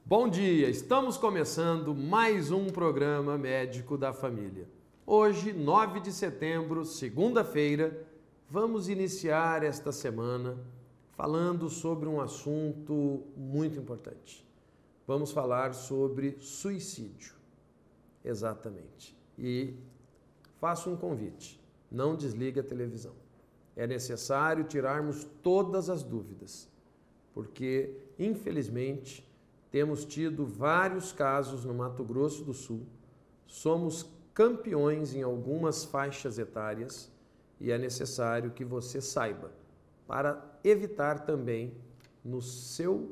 Bom dia, estamos começando mais um programa Médico da Família. Hoje, 9 de setembro, segunda-feira, vamos iniciar esta semana falando sobre um assunto muito importante. Vamos falar sobre suicídio, exatamente. E faço um convite, não desligue a televisão. É necessário tirarmos todas as dúvidas, porque, infelizmente, temos tido vários casos no Mato Grosso do Sul, somos campeões em algumas faixas etárias e é necessário que você saiba, para evitar também no seu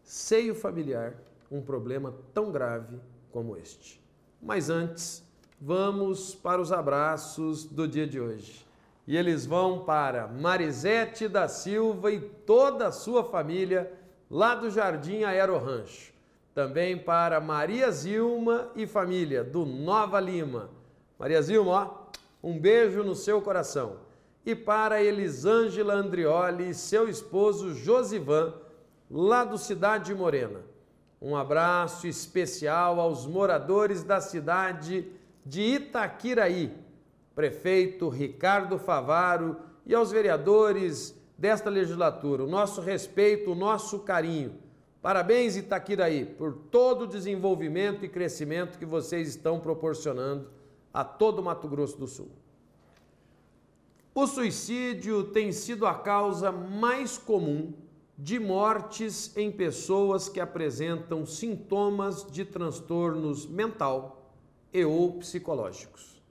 seio familiar um problema tão grave como este. Mas antes, vamos para os abraços do dia de hoje. E eles vão para Marisete da Silva e toda a sua família, lá do Jardim Aero Rancho. Também para Maria Zilma e família do Nova Lima. Maria Zilma, ó, um beijo no seu coração. E para Elisângela Andrioli e seu esposo Josivan, lá do Cidade Morena. Um abraço especial aos moradores da cidade de Itaquiraí, prefeito Ricardo Favaro e aos vereadores desta legislatura, o nosso respeito, o nosso carinho. Parabéns, Itaquiraí, por todo o desenvolvimento e crescimento que vocês estão proporcionando a todo o Mato Grosso do Sul. O suicídio tem sido a causa mais comum de mortes em pessoas que apresentam sintomas de transtornos mental e ou psicológicos.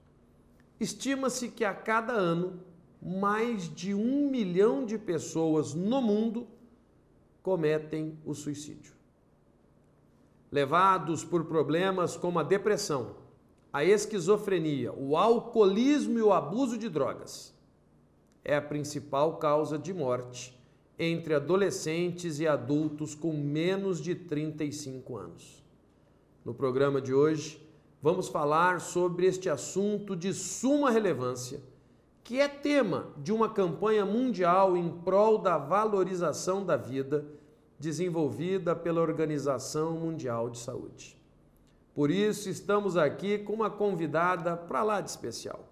Estima-se que a cada ano, mais de 1 milhão de pessoas no mundo cometem o suicídio. Levados por problemas como a depressão, a esquizofrenia, o alcoolismo e o abuso de drogas, é a principal causa de morte entre adolescentes e adultos com menos de 35 anos. No programa de hoje, vamos falar sobre este assunto de suma relevância, que é tema de uma campanha mundial em prol da valorização da vida, desenvolvida pela Organização Mundial de Saúde. Por isso, estamos aqui com uma convidada para lá de especial.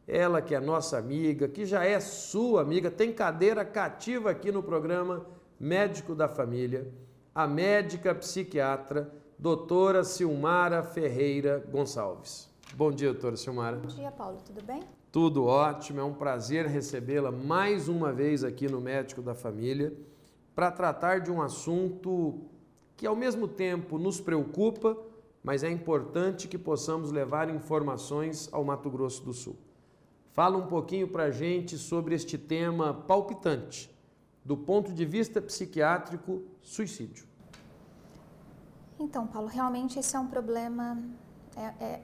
Ela que é nossa amiga, que já é sua amiga, tem cadeira cativa aqui no programa Médico da Família, a médica psiquiatra, doutora Silmara Ferreira Gonçalves. Bom dia, doutora Silmara. Bom dia, Paulo. Tudo bem? Tudo ótimo, é um prazer recebê-la mais uma vez aqui no Médico da Família para tratar de um assunto que ao mesmo tempo nos preocupa, mas é importante que possamos levar informações ao Mato Grosso do Sul. Fala um pouquinho para a gente sobre este tema palpitante, do ponto de vista psiquiátrico, suicídio. Então, Paulo, realmente esse é um problema...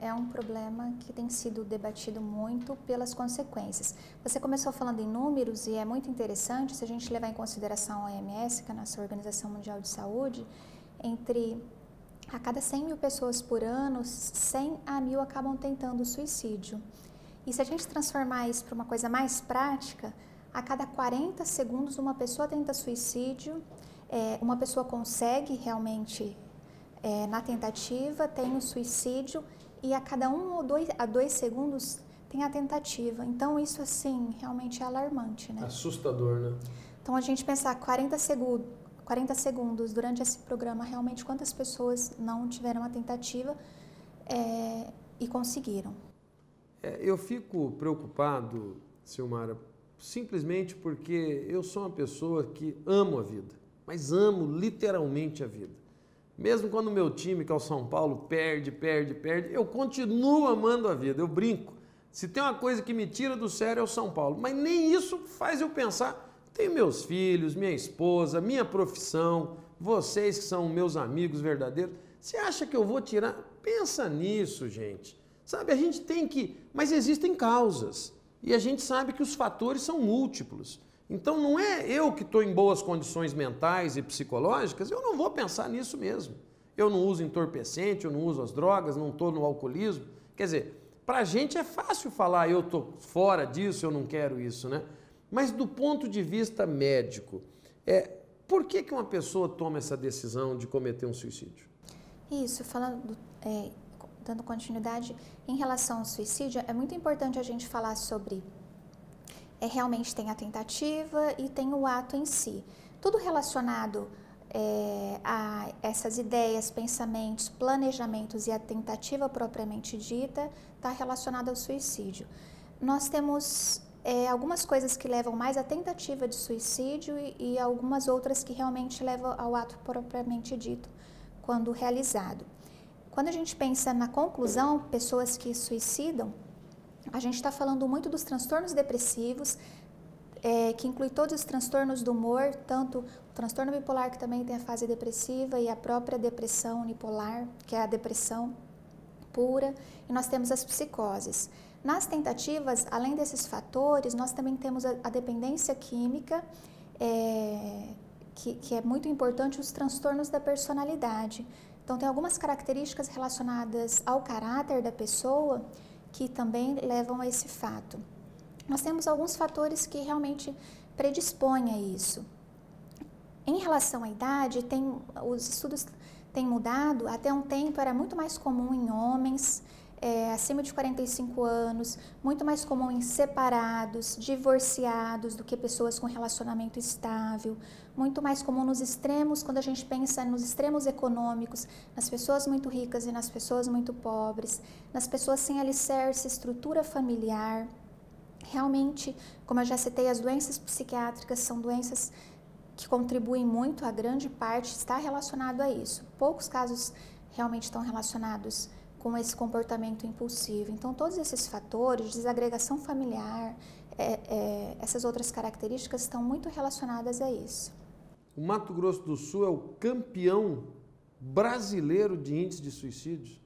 É um problema que tem sido debatido muito pelas consequências. Você começou falando em números e é muito interessante se a gente levar em consideração a OMS, que é a nossa Organização Mundial de Saúde, a cada 100 mil pessoas por ano, 100 a 1.000 acabam tentando suicídio. E se a gente transformar isso para uma coisa mais prática, a cada 40 segundos uma pessoa tenta suicídio, uma pessoa consegue realmente... na tentativa tem o suicídio e a cada 1 ou 2 segundos tem a tentativa. Então isso assim realmente é alarmante, né? Assustador, né? Então a gente pensar 40 segundos durante esse programa, realmente quantas pessoas não tiveram a tentativa e conseguiram. Eu fico preocupado, Silmara, simplesmente porque eu sou uma pessoa que amo a vida, mas amo literalmente a vida. Mesmo quando o meu time, que é o São Paulo, perde, eu continuo amando a vida, eu brinco. Se tem uma coisa que me tira do sério é o São Paulo, mas nem isso faz eu pensar. Tenho meus filhos, minha esposa, minha profissão, vocês que são meus amigos verdadeiros. Você acha que eu vou tirar? Pensa nisso, gente. Sabe, a gente tem que... Mas existem causas e a gente sabe que os fatores são múltiplos. Então não é eu que estou em boas condições mentais e psicológicas, eu não vou pensar nisso mesmo. Eu não uso entorpecente, eu não uso as drogas, não estou no alcoolismo. Quer dizer, para a gente é fácil falar eu estou fora disso, eu não quero isso, né? Mas do ponto de vista médico, por que uma pessoa toma essa decisão de cometer um suicídio? Isso, falando, dando continuidade, em relação ao suicídio, é muito importante a gente falar sobre, realmente tem a tentativa e tem o ato em si. Tudo relacionado a essas ideias, pensamentos, planejamentos e a tentativa propriamente dita, está relacionado ao suicídio. Nós temos algumas coisas que levam mais à tentativa de suicídio e algumas outras que realmente levam ao ato propriamente dito, quando realizado. Quando a gente pensa na conclusão, pessoas que suicidam, a gente está falando muito dos transtornos depressivos, que inclui todos os transtornos do humor, tanto o transtorno bipolar, que também tem a fase depressiva, e a própria depressão unipolar, que é a depressão pura, e nós temos as psicoses. Nas tentativas, além desses fatores, nós também temos a dependência química, que é muito importante, os transtornos da personalidade. Então, tem algumas características relacionadas ao caráter da pessoa que também levam a esse fato. Nós temos alguns fatores que realmente predispõem a isso. Em relação à idade, os estudos têm mudado. Até um tempo era muito mais comum em homens acima de 45 anos, muito mais comum em separados, divorciados, do que pessoas com relacionamento estável, muito mais comum nos extremos, quando a gente pensa nos extremos econômicos, nas pessoas muito ricas e nas pessoas muito pobres, nas pessoas sem alicerce, estrutura familiar. Realmente, como eu já citei, as doenças psiquiátricas são doenças que contribuem muito, a grande parte está relacionado a isso. Poucos casos realmente estão relacionados com esse comportamento impulsivo. Então, todos esses fatores, desagregação familiar, essas outras características estão muito relacionadas a isso. O Mato Grosso do Sul é o campeão brasileiro de índice de suicídios.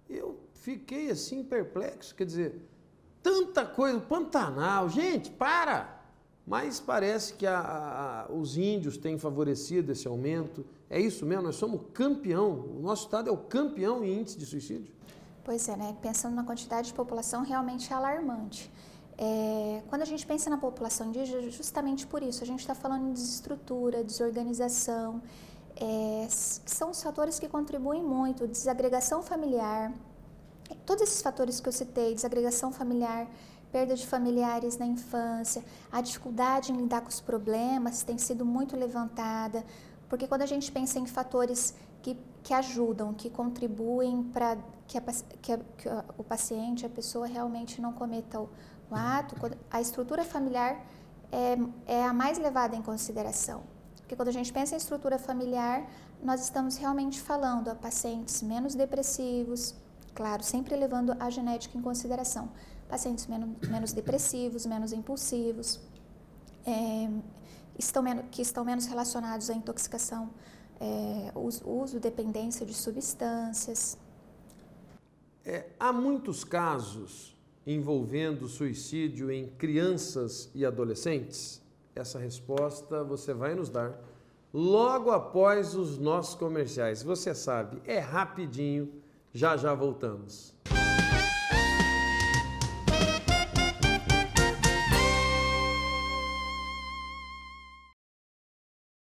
Eu fiquei assim perplexo, quer dizer, tanta coisa, Pantanal, gente, para! Mas parece que os índios têm favorecido esse aumento. É isso mesmo? Nós somos campeão. O nosso estado é o campeão em índice de suicídio? Pois é, né? Pensando na quantidade de população, realmente é alarmante. Quando a gente pensa na população indígena, justamente por isso, a gente está falando de desestrutura, desorganização, que são os fatores que contribuem muito, desagregação familiar. Todos esses fatores que eu citei, desagregação familiar, perda de familiares na infância, a dificuldade em lidar com os problemas tem sido muito levantada, porque quando a gente pensa em fatores que ajudam, que contribuem para que o paciente, a pessoa realmente não cometa o ato, a estrutura familiar é a mais levada em consideração. Porque quando a gente pensa em estrutura familiar, nós estamos realmente falando a pacientes menos depressivos, claro, sempre levando a genética em consideração. Pacientes menos depressivos, menos impulsivos, que estão menos relacionados à intoxicação, uso, dependência de substâncias. Há muitos casos envolvendo suicídio em crianças e adolescentes? Essa resposta você vai nos dar logo após os nossos comerciais. Você sabe, é rapidinho, já já voltamos.